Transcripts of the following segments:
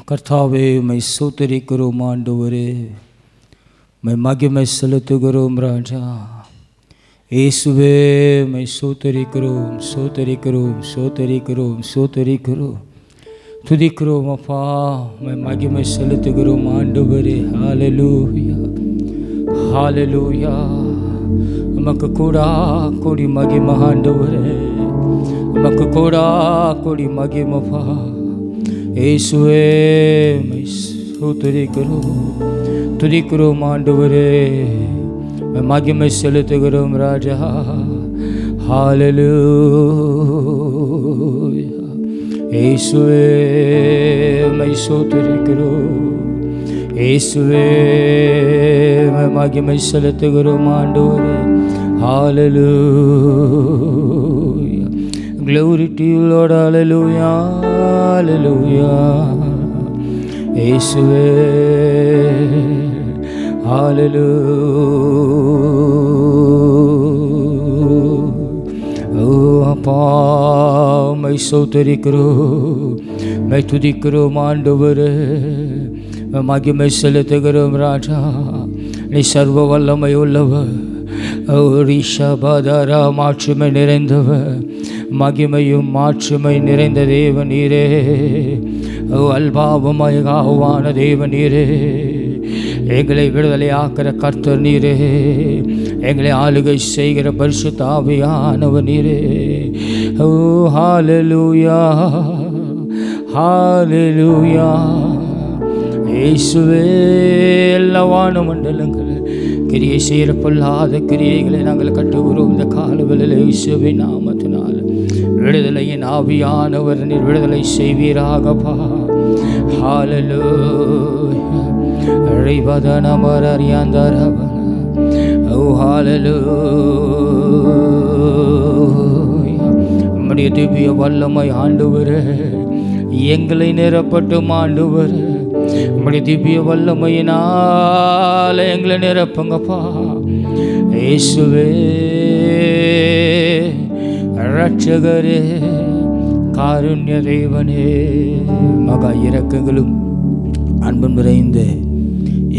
கர்த்தாவே உம்மை ஸ்தோத்திரிக்கிறோம் ஆண்டவரே, உம்மை மகிமை செலுத்துகிறோம் ராஜா. இயேசுவே உம்மை ஸ்தோத்திரிக்கிறோம் ஸ்தோத்திரிக்கிறோம் ஸ்தோத்திரிக்கிறோம் ஸ்தோத்திரிக்கிறோம் துதிக்கிறோம் அப்பா. உம்மை மகிமை செலுத்துகிறோம் ஆண்டவரே. ஹல்லேலூயா ஹல்லேலூயா. உமக்கு கூடா கோடி மகிமை ஆண்டவரே, உமக்கு கூடா கோடி மகிமைப்பா. இயேசுவே உம்மை ஸ்தோத்திரிக்கிறோம் துதிக்கிறோம் ஆண்டவரே, மகிமை செலுத்துகிறோம் ராஜா. ஹல்லேலூயா. இயேசுவே உம்மை ஸ்தோத்திரிக்கிறோம், இயேசுவே மகிமை செலுத்துகிறோம் ஆண்டவரே. ஹல்லேலூயா. Glory to you Lord. Hallelujah hallelujah. இயேசுவே ஹல்லேலூயா. ஓ அப்பா உம்மை ஸ்தோத்திரிக்கிறோம், உம்மை துதிக்கிறோம் ஆண்டவரே, மகிமை செலுத்துகிறோம் ராஜா. நீ சர்வ வல்லமை உள்ளவர், ரிஷபதரா மாட்சிமை நிறைந்தவர், மகிமையும் மாட்சிமை நிறைந்த தேவன் நீரே. அல்பாவுமயகாவான தேவன் நீரே, எங்களை விடுதலை ஆக்கிற கர்த்தர் நீரே, எங்களை ஆளுகை செய்கிற பரிசுத்த ஆவியானவர் நீரே. ஓ ஹல்லேலூயா ஹல்லேலூயா. இயேசுவே எல்லா வான மண்டலங்கள் கிரியை செய்கிற பொல்லாத கிரியைகளை நாங்கள் கட்டுகிறோம் இந்த காலவெளியில். இயேசுவின் நாமத்தினால் விடுதலையின் ஆவியானவர் நீர் விடுதலை செய்வீராகப்பா. ஹல்லேலூயா. ரிபதனமரரியாந்தரபல. ஓ ஹல்லேலூயா. நம்முடைய திவ்ய வல்லமை ஆண்டவரே எங்களை நிரப்பட்டும் ஆண்டவரே, நம்முடைய திவ்ய வல்லமையினால் எங்களை நிரப்புங்கப்பா. இயேசுவே இரட்சகரே, காருண்ய தேவனே, மகா இரக்கங்களும் அன்பும் நிறைந்த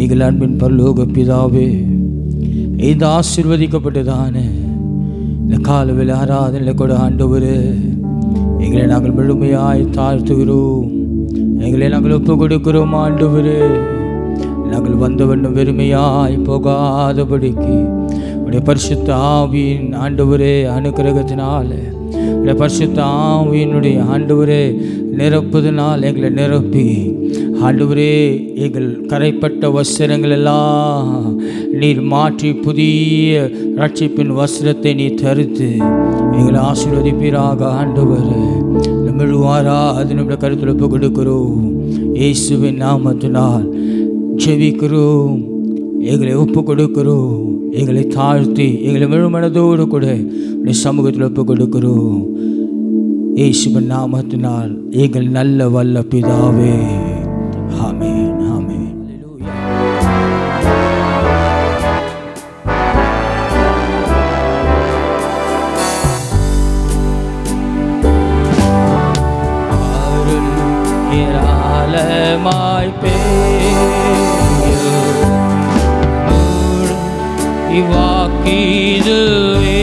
எங்கள் அன்பின் பரலோக பிதாவே, இந்த ஆசீர்வதிக்கப்பட்டதான இந்த காலவேளை ஆராதனை கூட ஆண்டவரே, எங்களை நாங்கள் முழுமையாய் தாழ்த்துகிறோம், எங்களை நாங்கள் ஒப்பு கொடுக்கிறோம் ஆண்டவரே. நாங்கள் வந்தவண்ணம் வெறுமையாய் போகாதபடிக்கு உடைய பரிசுத்த ஆவியின் ஆண்டவரே அனுக்கிரகத்தினால, உடைய பரிசுத்த ஆவியினுடைய ஆண்டவரே நிரப்புதனால் எங்களை நிரப்பி ஆண்டவரே, எங்கள் கரைப்பட்ட வஸ்திரங்கள் எல்லாம் நீர் மாற்றி புதிய ரட்சிப்பின் வஸ்திரத்தை நீ தரித்து எங்களை ஆசீர்வதிப்பீராக ஆண்டவரே. நம்மளுவாரா அது நம்முடைய கருத்தில் ஒப்பு கொடுக்கிறோம். இயேசுவின் நாமத்தினால் ஜெபிக்கிறோம், எங்களை ஒப்பு கொடுக்கிறோம், எங்களை தாழ்த்தி எங்களை முழுமனதோடு கூட உடைய சமூகத்தில் ஒப்பு கொடுக்கிறோம். இயேசுவின் நாமத்தினால் எங்கள் நல்ல வல்ல பிதாவே. ஆமென் ஆமென். ஏராளமாய் இவாக்கிதுவே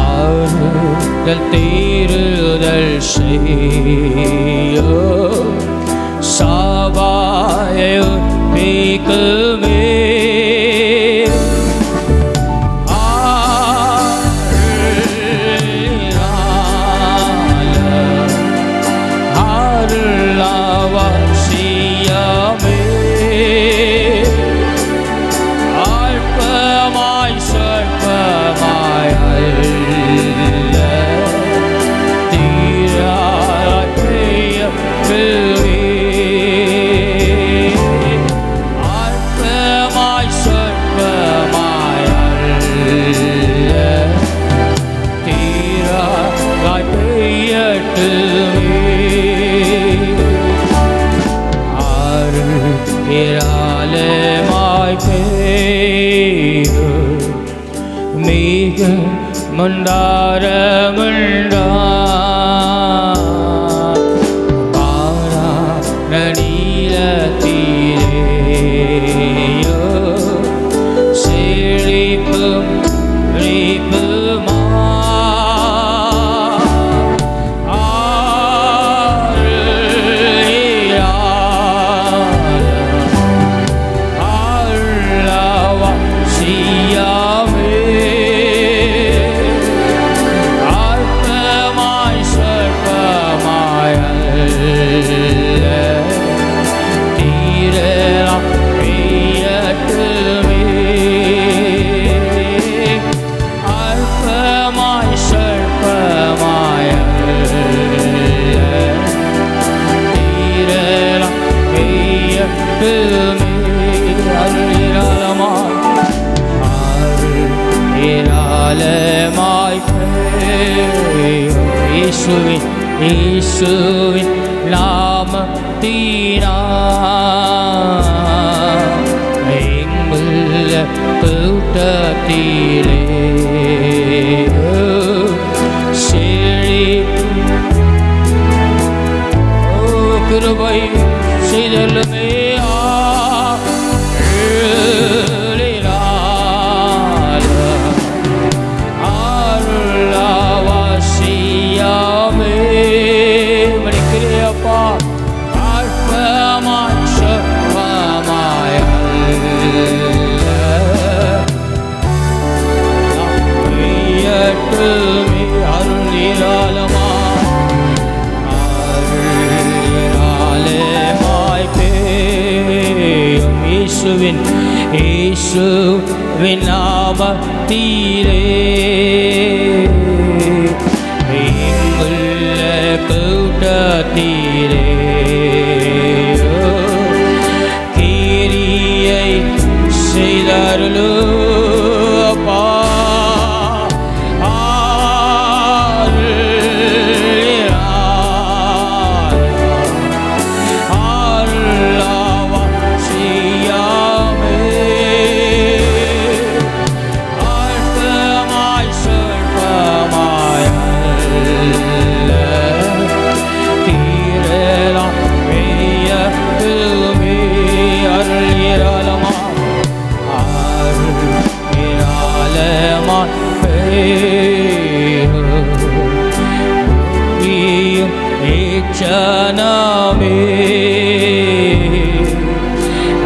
ஆறுதல் தீருதல் செய்யோ சாவாய பிக்குமே மண்டார மண்டா இயேசுவின் இயேசுவின் நாமத்தினால் எங்குள்ள கூட்டத்திலே கிருபை செய்தலுமே அருளாவாசியாமே மணிக்கிறியப்பா அற்பமாய் சொற்பமாய் ஐயட்டுமே அருளிராலமா இயேசுவின் நாமத்திலே எங்குள்ள கூட்டத்திலே கிரியை செய்தார்களோ அப்பா ஜனமே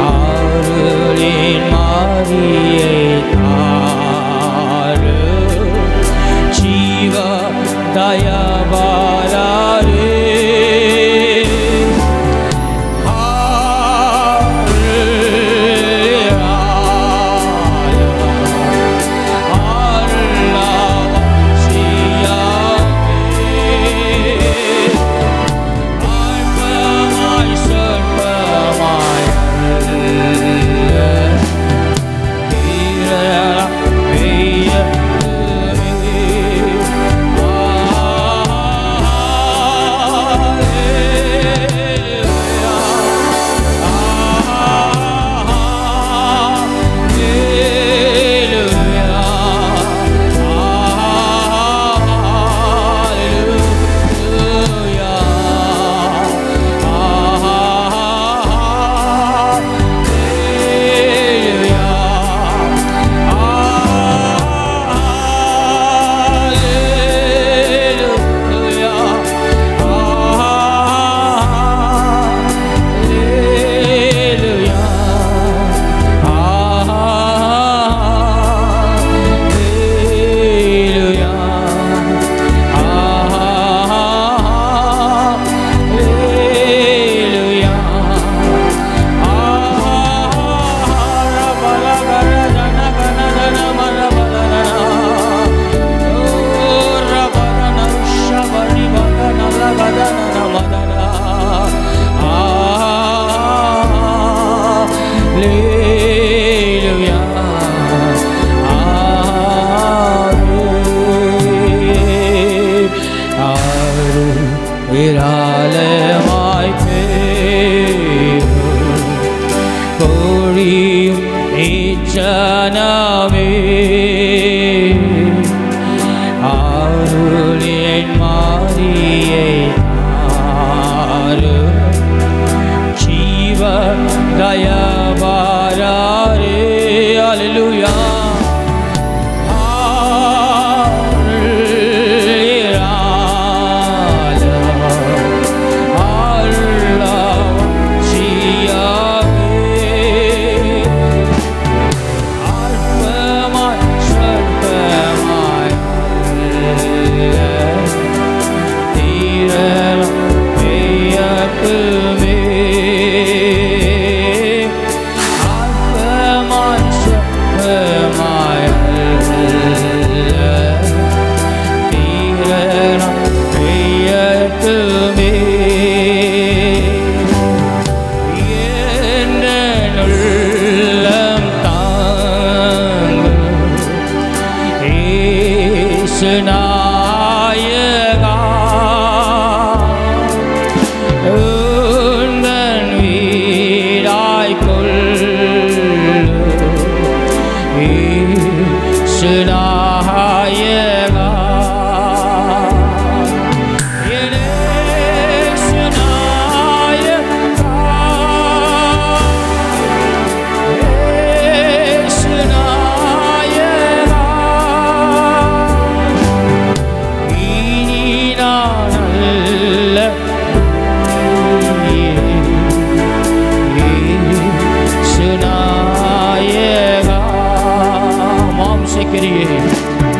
அருளின் மாரியை தாரு ஜீவ தயவாரே விராலமாய் கோழியும் இச்சனமே அருளின் மாரியை தாரு ஜீவ தயவாரே அல்லேலூயா சுநாயகா உந்தன் வீடாய் கொள்ளும் சுநாயகா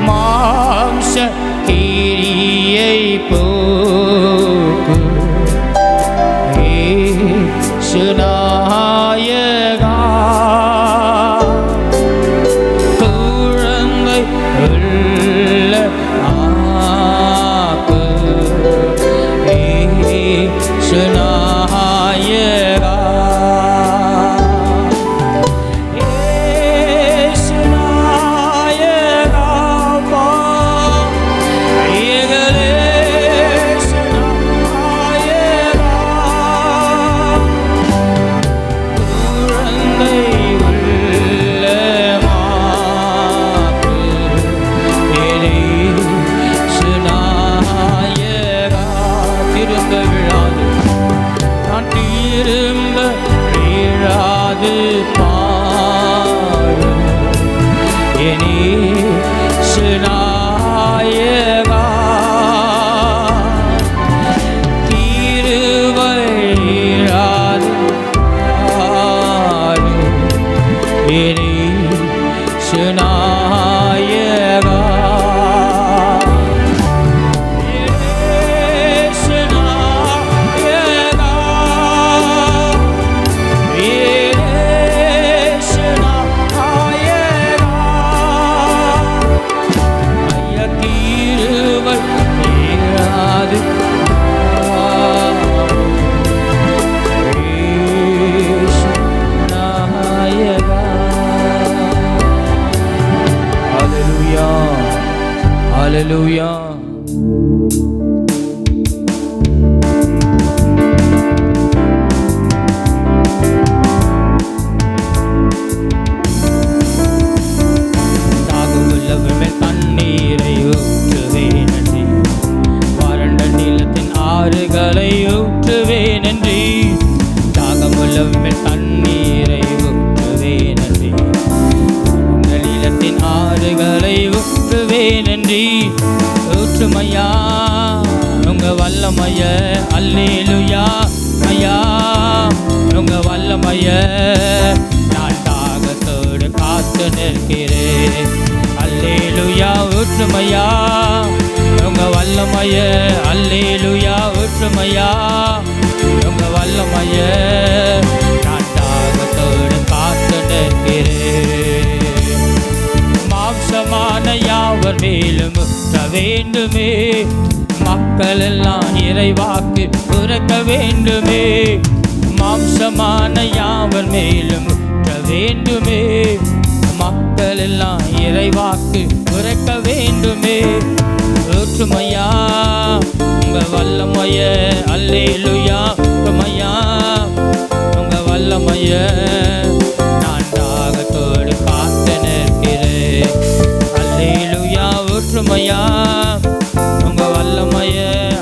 மாம்ச கிரியை போக்கு சுநாயகா குழந்தை உள்ள ஆக்கு சுநாயகா Hallelujah. தாகமுள்ளவர்கள் தண்ணீரை ஊற்றுவேன் நன்றி, வறண்ட நிலத்தின் ஆறுகளை ஊற்றுவேன் நன்றி. தாகமுள்ளவர்கள் தண்ணீரை ஊற்றுவேன் நன்றி, வறண்ட நிலத்தின் ஆறுகளை ஊற்றுவேன் நன்றி. ஊற்றுமையா உங்க வல்லமைய, அல்லேலூயா ஐயா உங்க வல்லமைய நான் தாகத்தோடு காத்து நிற்கிறேன். அல்லேலூயா ஊற்றுமையா உங்க வல்லமைய, அல்லேலூயா ஊற்றுமையா உங்க வல்லமைய நான் தாகத்தோடு காத்து நிற்கிறேன். மாம்சமான யாவர் மேலும் வேண்டுமே, மக்கள் எல்லாம் இறைவாக்கு உரைக்க வேண்டுமே. மாம்சமான யாவர் மேலும் வேண்டுமே, மக்கள் எல்லாம் இறைவாக்கு உரைக்க வேண்டுமே. ஊற்றுமையா உங்க வல்லமைய, அல்லேலூயா ஊற்றுமையா உங்க வல்லமைய நான் தாகத்தோடு காத்து நிற்கிறேன். அல்லேலூயா ஊற்றுமையா உங்க வல்லமைய,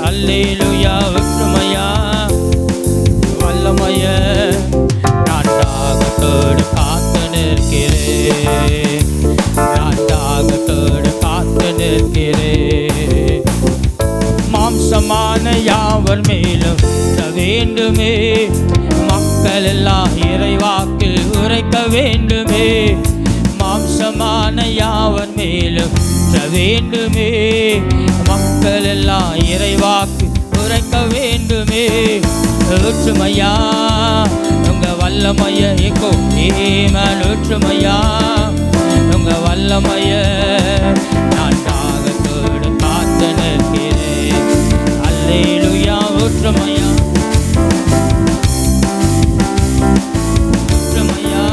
அல்லேலூயா ஊற்றுமையா வல்லமைய நான் தாகத்தோடு காத்து நிற்கிறேன். நான் தாகத்தோடு காத்து நிற்கிறேன். மாம்சமான யாவர் மேலும் வேண்டுமே, மக்கள் எல்லாம் இறைவாக்கு உரைக்க வேண்டுமே. மாம்சமான யாவர் மேலும் வேண்டுமே, மக்கள் எல்லாம் இறைவாக்கு உரைக்க வேண்டுமே. ஊற்றுமையா உங்க வல்லமைய, ஏகோ ஏமன் ஊற்றுமையா உங்க வல்லமைய நான் தாகத்தோடு காத்து நிற்கிறேன். அல்லேலூயா ஊற்றுமையா ஊற்றுமையா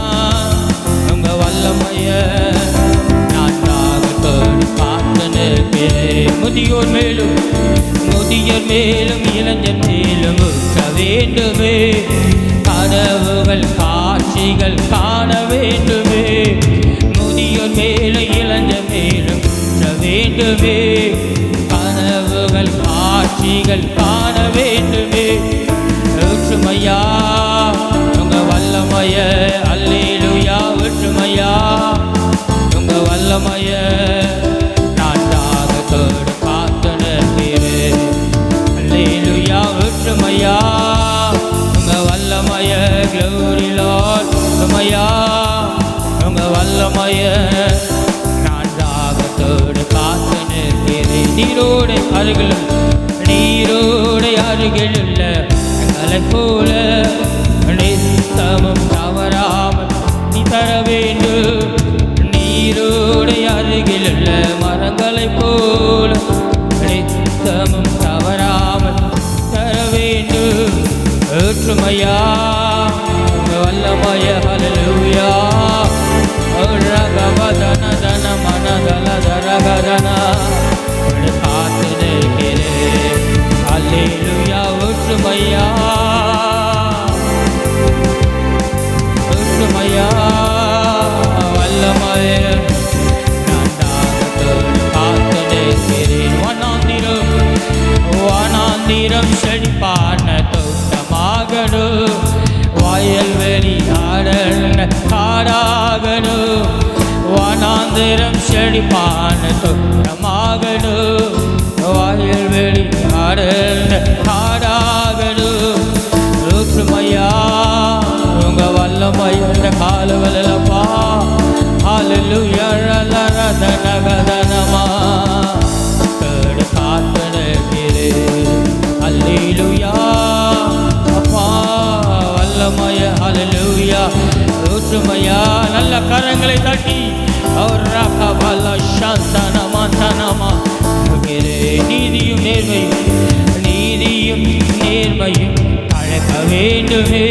உங்க வல்லமைய நான் தாகத்தோடு காத்து நிற்கிறேன். முதியோர் மேலும் இளைஞர் மேலும் ஊற்ற வேண்டுமே. கனவுகள் காட்சிகள் காண வேண்டுமே. முதியோர் மேலும் இளைஞர் மேலும் ஊற்ற வேண்டுமே. கனவுகள் காட்சிகள் காண வேண்டுமே. ஊற்றுமையா உங்க வல்லமைய, அல்லேலூயா. ஊற்றுமையா உங்க வல்லமைய நான் தாகத்தோடு காத்து நிற்கிறேன். அல்லேலூயா. ஊற்றுமையா உங்க வல்லமைய, க்ளோரி லார்ட். ஊற்றுமையா உங்க வல்லமைய நான் தாகத்தோடு காத்து நிற்கிறேன். நீரோடை அருகிலுள்ள எங்களை போல நித்தமும் தவறாமல் நீ தர வேண்டும். நீரோடை அருகிலுள்ள மரங்களை போல நித்தமும் தவறாமல் தர வேண்டும். ஊற்றுமையா வல்லமைய, ஹல்லேலூயா. ரகவதன தன மனதல தரகதனா காத்து நிற்கிறேன். அல்லேலூயா. ஊற்றுமையா வல்லமைய நான் தாகத்தோடு காத்து நிற்கிறேன். வனாந்திரம் செழிப்பான தோட்டமாகணும். வயல்வெளி காடாகணும். வனாந்திரம் செழிப்பான தோட்டமாகணும். வயல்வெளி காடாகணும். ஊற்றுமையா உங்க வல்லமைய காலவலப்பா. ஹல்லேலூயா. ரதனகதனமா கேடு காத்து நிற்கிறேன். அல்லேலூயா. அப்பா வல்லமைய, ஹல்லேலூயா. ஊற்றுமையா நல்ல கரங்களை தட்டி அவர் ரகவல சந்தனமா தனமா நீதியும் நேர்மையும் அழைக்க வேண்டுமே.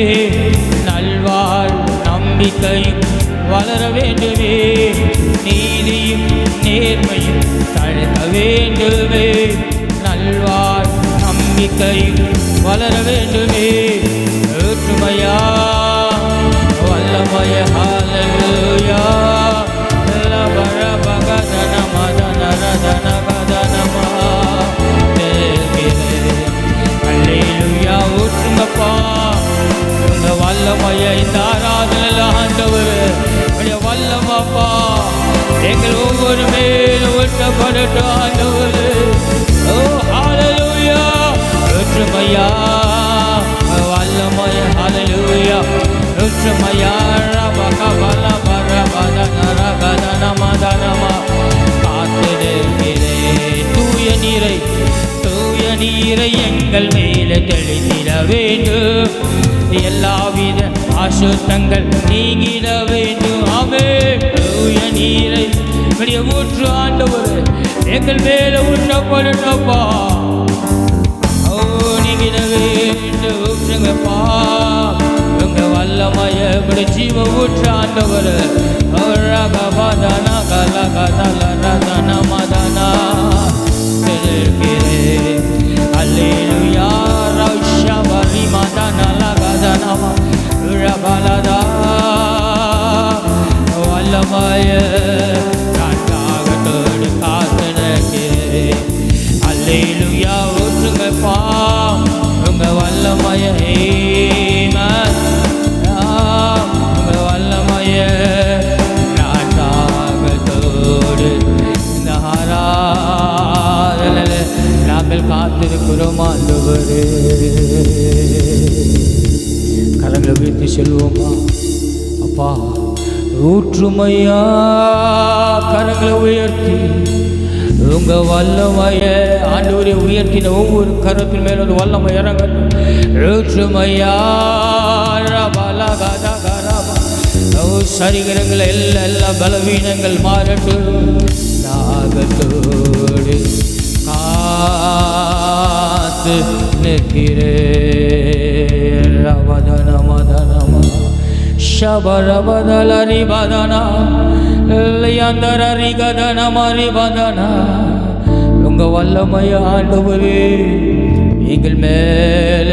நல்வாழ் நம்பிக்கையும் வளர வேண்டுமே. நீதியும் நேர்மையும் அழைக்க வேண்டுமே. நல்வாழ் நம்பிக்கையும் வளர வேண்டுமே. ஊற்றுமையா வல்லமைய, ஹல்லேலூயா. அல்லேலூயா. ஊற்றுங்கப்பா உங்க வல்லமைய இந்த ஆராதனையில ஆண்டவர் வல்லமாப்பா எங்கள் ஒவ்வொரு மேலும் ஊற்றப்படட்டும் ஆண்டவர். ஓ ஹல்லேலூயா. ஊற்றுமையா வல்லமைய, ஹல்லேலூயா. ஊற்றுமையா தூய நீரை எங்கள் மேலே தெளிந்திட வேண்டும். எல்லாவித அசுத்தங்கள் நீங்கிட வேண்டும். ஆமென். தூய நீரை ஊற்று ஆண்டவர் எங்கள் மேலே ஊற்றப்படட்டப்பா. ஓ நீங்கிட வேண்டும். ஊற்றுங்கப்பா உங்க வல்லமைய ஜீவ ஊற்று ஆண்டவர். ரகவதனா கலகதல ரதன மதனா அல்லேலூயா. ரஷவரி மதன லகதனமா ரபலதா வல்லமைய நான் தாகத்தோடு காத்து நிற்கிறேன். அல்லேலூயா. ஊற்றுங்கப்பா உங்க வல்லமைய, உங்க வல்லமைய நான் தாகத்தோடு இந்த ஆராதனையில நாங்கள் காத்திருக்கிறோம் ஆண்டவரே. கரங்களை உயர்த்தி சொல்லுவோமா? அப்பா ஊற்றுமையா கரங்களை உயர்த்தி உங்க வல்லமைய ஆண்டவரை உயர்த்தின ஒவ்வொரு கரத்தின் மேல ஒரு வல்லமை இறங்கட்டும். ஊற்றுமையா சரீரங்கள் எல்லா பலவீனங்கள் மாறட்டும். தாகத்தோடு காத்து நிற்கிறேன். ரவதன மதனமா ஷபரபதலரி பதனா லியந்தரரி கதன மரி பதனா உங்க வல்லமைய ஆண்டவரே எங்கள் மேல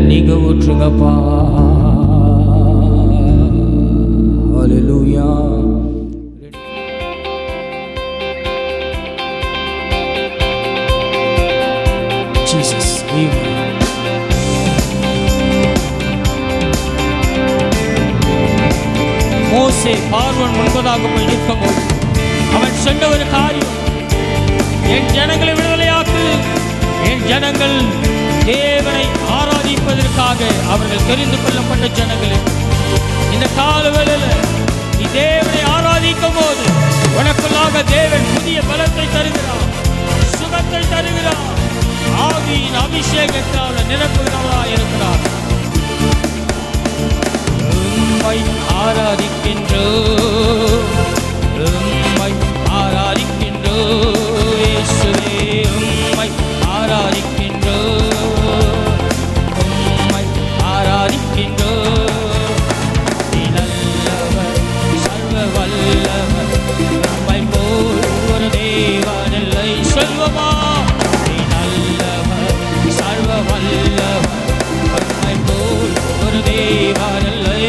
நீங்க ஊற்றுங்கப்பா. ஹல்லேலூயா. ஜீசஸ். மோசே பார்வோன் முன்பதாக போய் நிற்கும்போது அவன் சொன்ன ஒரு காரியம், என் ஜனங்களை விடுதலையாக்கு. என் ஜனங்கள் தேவனை ஆராதிப்பதற்காக அவர்கள் தெரிந்து கொள்ளப்பட்ட ஜனங்களே, இந்த காலவேளையில் நீ தேவனை ஆராதிக்கும் போது உனக்குள்ளாக தேவன் புதிய பலத்தை தருகிறார், சுகத்தை தருகிறார், ஆவியின் அபிஷேகத்தால் நிரப்புகிறவராக இருக்கிறார். உம்மை ஆராதிக்கின்றோம், உம்மை ஆராதிக்கின்றோம் இயேசுவே, உம்மை ஆராதிக்கின்றோம், உம்மை ஆராதிக்கின்றோம். நீ நல்லவர், சர்வ வல்லவர், உம்மை போல் ஒரு தேவன் இல்லை. சொல்வமா, நீ நல்லவர், சர்வ வல்லவர், உம்மை போல் ஒரு தேவன் இல்லை.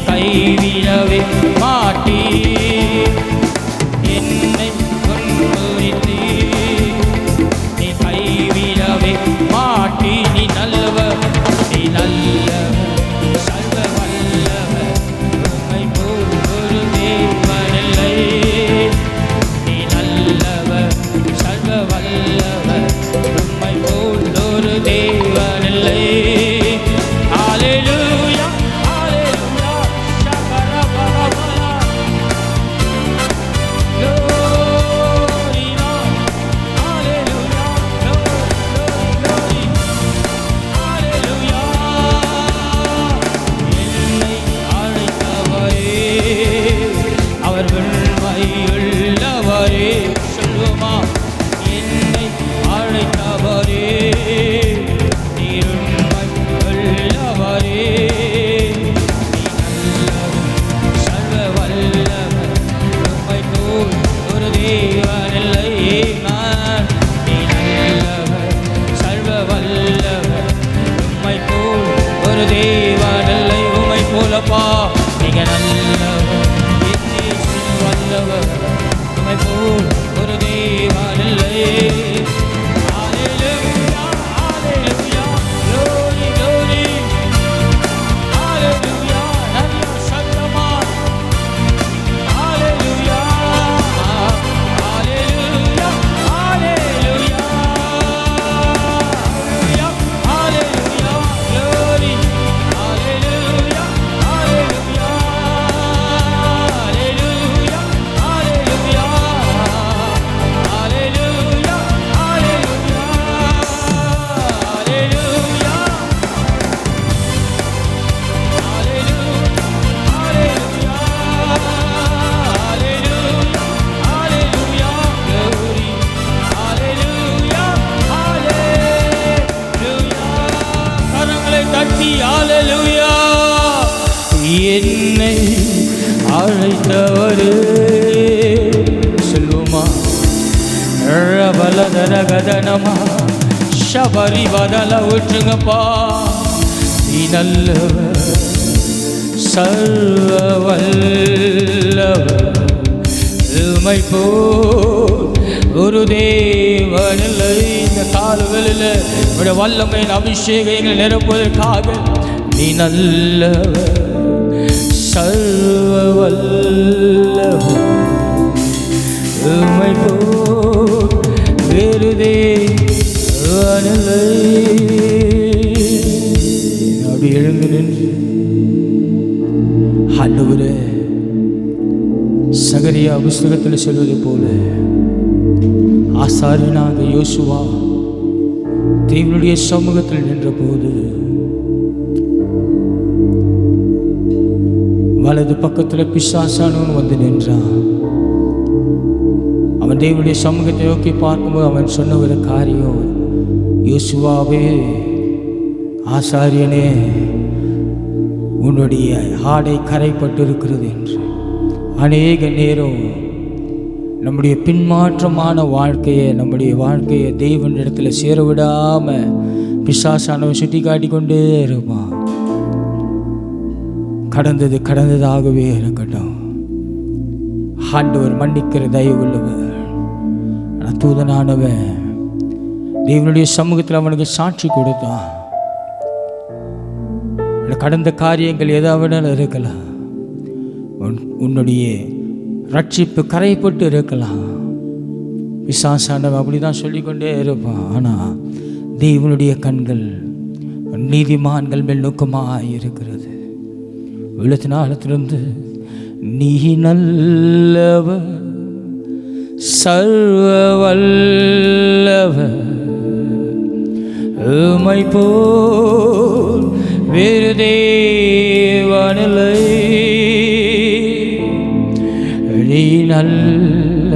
கைவிடவே மாட்டீ, என்னை முன்னிறுத்தி நீ கைவிடவே மாட்டீ. நீ நல்லவர், நீ நல்லவர், சர்வ வல்லவர், உம்மை போல் ஒரு தேவன் இல்லை. நீ நல்லவர், சர்வ வல்லவர், உம்மை போல் ஒரு தேவன் இல்லை. சர்வ ஒரு தேவன் இல்லை உம்மை போலப்பா. நீங்க நல்லவர், இயேசு வல்லவர், உம்மை போல் ஒரு தேவன் இல்லை. ஹல்லேலூயா, ஹல்லேலூயா, glory, glory. ஹல்லேலூயா, நல்ல சத்தமா. ஹல்லேலூயா, ஹல்லேலூயா, ஹல்லேலூயா, ஹல்லேலூயா, glory. ஹல்லேலூயா, ஹல்லேலூயா, ஹல்லேலூயா, ஹல்லேலூயா, ஹல்லேலூயா, என்னை அழைத்தவரே சொல்லுமா ரபலதரகதனமா ஷபரி வதல விட்டுங்கப்பா. நீ நல்லவர், சர்வ வல்லவர், உம்மை போல் ஒரு தேவன் இல்லை. இந்த காலவெளியில் உடைய வல்லமையின் அபிஷேகங்களை நிரப்புவதற்காக நீ நல்லவர், சர்வ வல்லவர், உம்மை போல் வேறு தேவன் இல்லை. அப்படி எழுந்து நின்று ஆண்டவரே, சகரியா புஸ்தகத்தில் சொல்வது போல ஆசாரியனாக யோசுவா தேவனுடைய சமூகத்தில் நின்ற போது வலது பக்கத்தில் பிசாசானவன் வந்து நின்றான். அவன் தேவனுடைய சமூகத்தை நோக்கி பார்க்கும்போது அவன் சொன்ன ஒரு காரியம், யோசுவாவே ஆசாரியனே, உன்னுடைய ஆடை கரைப்பட்டு இருக்கிறது என்று. அநேக நேரம் நம்முடைய பின்மாற்றமான நம்முடைய வாழ்க்கையை தேவனிடத்தில் சேர விடாமல் பிசாசானவன் சுட்டி காட்டிக்கொண்டே இருப்பான். கடந்தது கடந்ததாகவே இருக்கட்டும், ஆண்டவர் மன்னிக்கிற தயவு உள்ளவர். தூதனானவன் தேவனுடைய சமூகத்தில் அவனுக்கு சாட்சி கொடுத்தான். கடந்த காரியங்கள் எதாவது இருக்கலாம், உன்னுடைய ரட்சிப்பு கரைப்பட்டு இருக்கலாம். பிசாசானவன் அப்படிதான் சொல்லிக்கொண்டே இருப்பான். ஆனால் தேவனுடைய கண்கள் நீதிமான்கள் மேல் நோக்கமாக இருக்கிறது. உள்ளத்தினாலத்திலிருந்து நீ நல்லவர், சர்வ வல்லவர், உம்மை போல் வேறு தேவன் இல்லை. நீ நல்ல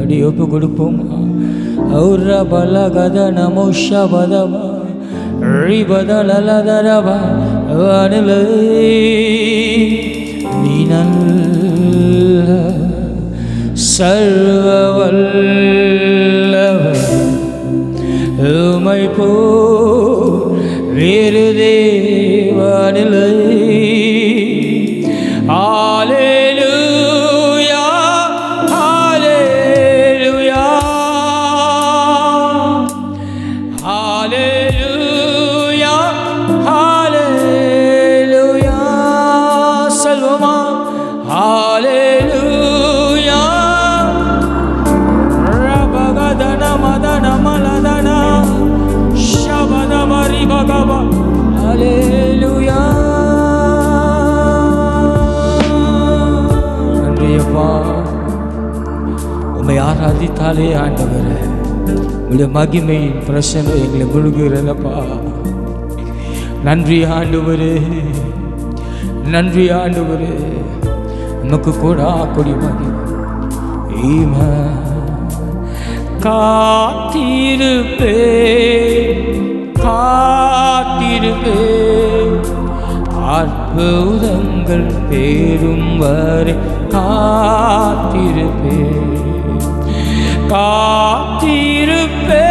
அடி ஒப்பு கொடுப்போமா? ஔர பலகத நமோஷ பதவா ரிபதலதரவா வானிலை. நீ நல்ல சர்வ வல்லவர், உம்மை போல் வேறு தேவன் இல்லை. ஹல்லேலூயா, ஹல்லேலூயா, ஹல்லேலூயா, ஹல்லேலூயா. சொல்வோமா? ஹல்லேலூயா. ரபகதன மதன மலதன ஷபத மரிபகவ. ஹல்லேலூயா. நன்றியப்பா, உம்மை ஆராதித்தாலே ஆண்டவரே, உங்களுடைய மகிமையின் பிரசனை எங்களை முழுகுகிறதப்பா. நன்றி ஆண்டவரே, நன்றி ஆண்டவரே, நமக்கு கூட கொடி மகிமை. காத்திருப்பே காத்திருப்பே, அற்புதங்கள் பெறும் வரை காத்திருப்பே. காத்திருப்பே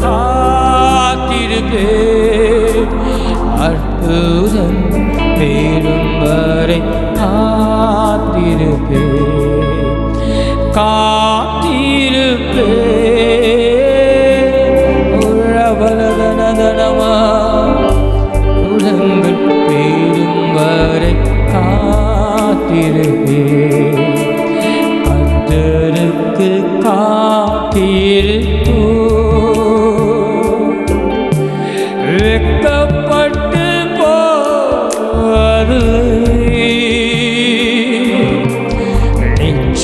காத்திருப்பே,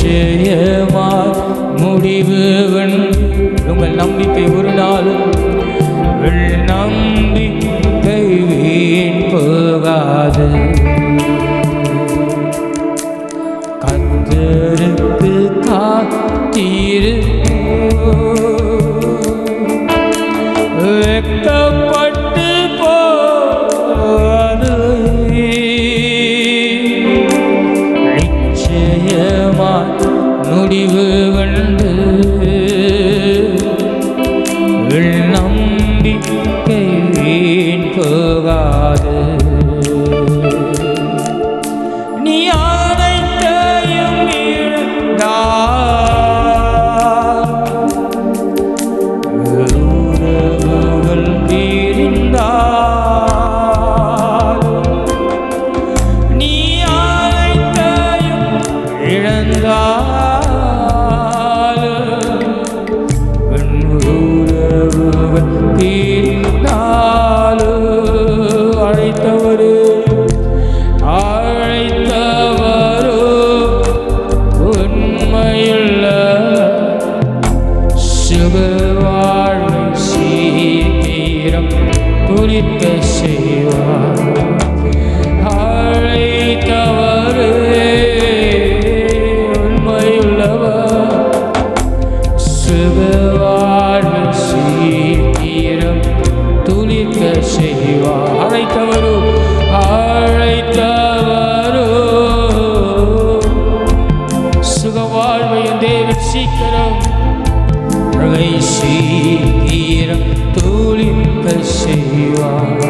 நிச்சயமாய் முடிவு உங்கள் நம்பிக்கை ஒரு நாளும் நம்பிக்கை வீண் போகாது. கர்த்தருக்கு காத்திருப்போம் வெட்கப்பட்டு போகாது. நிச்சயமாய் முடிவு கண்டு நம்பிக்கை வீண் போகாது. நீ அனைத்தையும் இழந்தால் உறவுகள் தீர்ந்தால் நீ அனைத்தையும் இழந்தால் உறவுகள் தீர்ந்தால் அழைத்தவரு உண்மையுள்ள சுகவாழ்வை சீக்கிரம் துளிர்க்க செய்வார். அழைத்தவரு உண்மையுள்ளவர் சுகவாழ்வை சீக்கிரம் துளிர்க்க செய்வார். அழைத்தவரு சுகவாழ்வையும் தேவன் சீக்கிரம் சீக்கிரம் துளிர்க்க செய்வார்.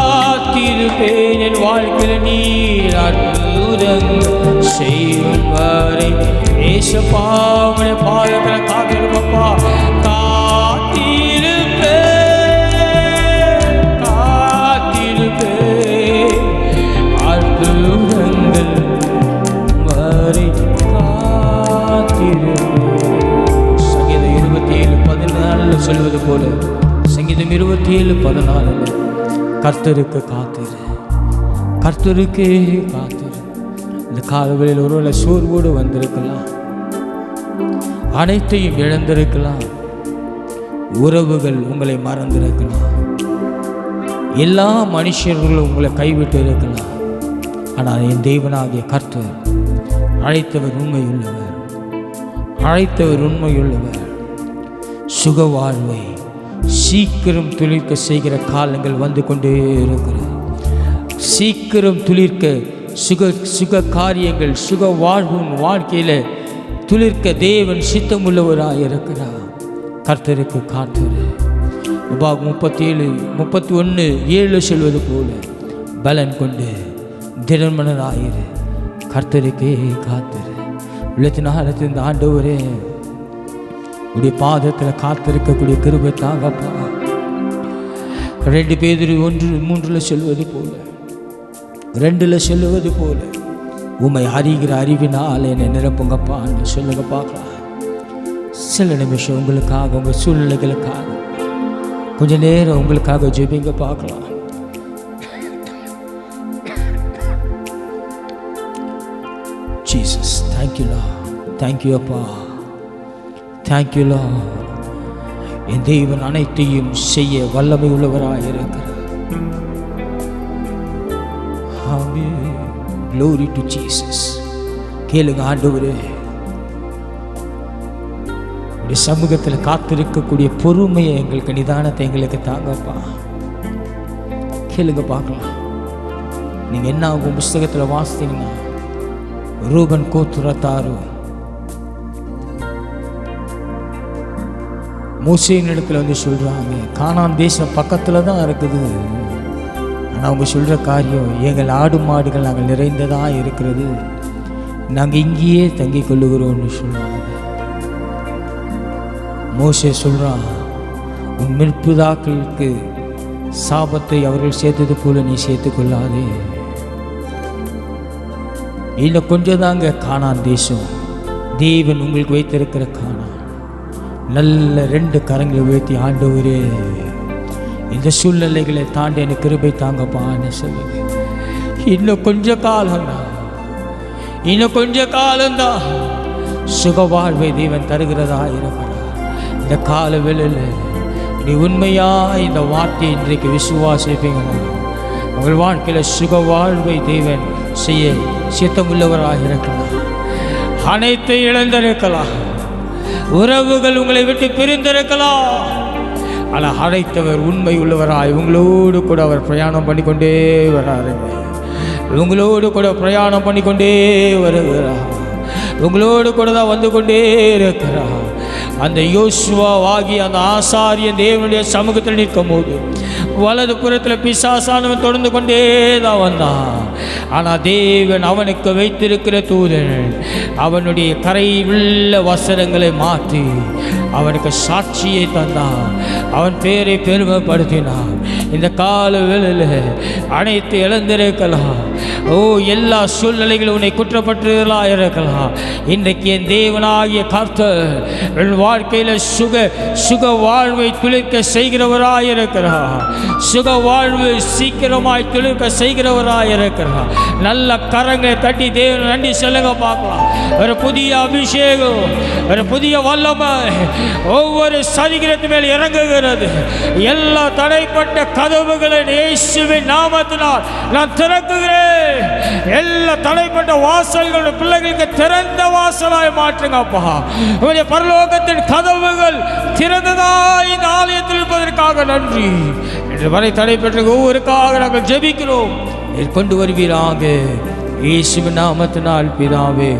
காத்திருப்பேன் என் வாழ்க்கையில் நீர் அற்புதங்கள் செய்யும் வரை. ஏசப்பாவுடைய பாதத்தில் காத்திருப்பப்பா. அற்புதங்கள் வரை காத்திருப்பேன். சங்கீதம் 27:14 சொல்வது போல, சங்கீதம் 27:14 கர்த்தருக்கு காத்திரு, கர்த்தருக்கே காத்திரு. இந்த காலங்களில் ஒருவேளை சோர்வோடு வந்திருக்கலாம், அனைத்தையும் இழந்திருக்கலாம், உறவுகள் உங்களை மறந்திருக்கலாம், எல்லா மனுஷர்களும் உங்களை கைவிட்டு இருக்கலாம். ஆனால் என் தேவனாகிய கர்த்தர் அழைத்தவர் உண்மையுள்ளவர், அழைத்தவர் உண்மையுள்ளவர். சுகவாழ்வை சீக்கிரம் துளிர்க்க செய்கிற காலங்கள் வந்து கொண்டே இருக்கிறது. சீக்கிரம் துளிர்க்க சுக காரியங்கள் சுக வாழ்வும் வாழ்க்கையில் துளிர்க்க தேவன் சித்தமுள்ளவராக இருக்கிறார். கர்த்தருக்கு காத்திரு. உபாகம் 37:31 சொல்வது போல பலன் கொண்டு திடமனராயிரு, கர்த்தருக்கே காத்திரு. உள்ளத்தினாலத்து இந்த ஆண்டவரே உடைய பாதத்தில் காத்திருக்கக்கூடிய கிருபை தாங்கப்பா. 2 பேதுரு 1:3 சொல்வது போல, 2 சொல்லுவது போல உம்மை அறிகிற அறிவினால் என்னை நிரப்புங்கப்பான்னு சொல்லுங்க பார்க்கலாம். சில நிமிஷம் உங்களுக்காக, உங்கள் சூழ்நிலைகளுக்காக கொஞ்ச நேரம் உங்களுக்காக ஜெபிங்க பார்க்கலாம். ஜீசஸ், தேங்க்யூ லார்ட், தேங்க்யூ அப்பா, தேங்க்யூ லார்ட். என் தேவன் அனைத்தையும் செய்ய வல்லமை உள்ளவராக இருக்கிறார். Glory to Jesus. கேளுங்க ஆண்டவரே, உடைய சமூகத்தில் காத்திருக்கக்கூடிய பொறுமையை எங்களுக்கு, நிதானத்தை எங்களுக்கு தாங்கப்பா. கேளுங்க பார்க்கலாம். நீங்க என்ன ஆகும் புஸ்தகத்தில் வாசித்தீங்கன்னா, ரூபன் கோத்திரத்தாரு மோசேயின் இடத்துல வந்து சொல்றாங்க, கானான் தேசம் பக்கத்துல தான் இருக்குது, ஆனால் அவங்க சொல்ற காரியம், எங்கள் ஆடு மாடுகள் நாங்கள் நிறைந்ததாக இருக்கிறது, நாங்கள் இங்கேயே தங்கி கொள்ளுகிறோம்னு சொல்லுவாங்க. மோசே சொல்றான், உன் முற்பிதாக்களுக்கு சாபத்தை அவர்கள் சேர்த்தது போல நீ சேர்த்து கொள்ளாதே. இன்னும் கொஞ்சம் தாங்க கானான் தேசம், தேவன் உங்களுக்கு வைத்திருக்கிற கானான். நல்ல 2 கரங்களை உயர்த்தி, ஆண்டவரே இந்த சூழ்நிலைகளை தாண்டி எனக்கு கிருபை தாங்கப்பான்னு சொல்லுங்க. இன்னும் கொஞ்ச காலம்தான், இன்னும் கொஞ்ச காலம்தான் சுக வாழ்வை தேவன் தருகிறதா இருக்கிறார். இந்த கால வேளையில் நீ உண்மையா இந்த வார்த்தையை இன்றைக்கு விசுவாசிப்பீங்கன்னா உங்கள் வாழ்க்கையில் சுக வாழ்வை தேவன் செய்ய சித்தமுள்ளவராக இருக்கலாம். அனைத்தை இழந்திருக்கலாம், உறவுகள் உங்களை விட்டு பிரிந்திருக்கலாம், ஆனால் அழைத்தவர் உண்மை உள்ளவராய் உங்களோடு கூட அவர் பிரயாணம் பண்ணிக்கொண்டே வராருங்க. உங்களோடு கூட பிரயாணம் பண்ணிக்கொண்டே வருகிறார், உங்களோடு கூட தான் வந்து கொண்டே இருக்கிறார். அந்த யோசுவாவாகி அந்த ஆசாரியன் தேவனுடைய சமூகத்தில் நிற்கும் போது வலது புறத்தில் பிசாசானவன் தொடர்ந்து கொண்டே தான் வந்தான். ஆனால் தேவன் அவனுக்கு வைத்திருக்கிற தூதன் அவனுடைய கரை உள்ள வசனங்களை மாற்றி அவனுக்கு சாட்சியை தந்தான், அவன் பேரை பெருமைப்படுத்தினான். இந்த கால வேளையில் அனைத்து இழந்திருக்கலாம், எல்லா சூழ்நிலைகளும் உன்னை குற்றப்பட்டவர்களாக இருக்கலாம். இன்றைக்கு என் தேவனாகிய கர்த்தர் என் வாழ்க்கையில் சுக வாழ்வை துளிர்க்க செய்கிறவராக இருக்கிறார். சுக வாழ்வு சீக்கிரமாய் துளிர்க்க செய்கிறவராக இருக்கிறார். நல்ல கரங்களை தட்டி தேவன் நன்றி சொல்லுங்க பார்க்கலாம். ஒரு புதிய அபிஷேகம், ஒரு புதிய வல்லமை ஒவ்வொரு சரீரத்து மேல் இறங்குகிறது. எல்லா தடைப்பட்ட கதவுகளை இயேசுவின் நாமத்தினால் நான் திறக்குகிறேன். எல்லா தடைப்பட்ட வாசல்கள் பிள்ளைகளுக்கு திறந்த வாசலாய் மாற்றுங்கப்பா. உங்களுடைய பரலோகத்தின் கதவுகள் திறந்ததாய் இந்த ஆலயத்தில் இருப்பதற்காக நன்றி. இன்று வரை தடைப்பட்ட ஒவ்வொருக்காக நாங்கள் ஜெபிக்கிறோம். கொண்டு வருவீராக இயேசுவின் நாமத்தினால் பிதாவே,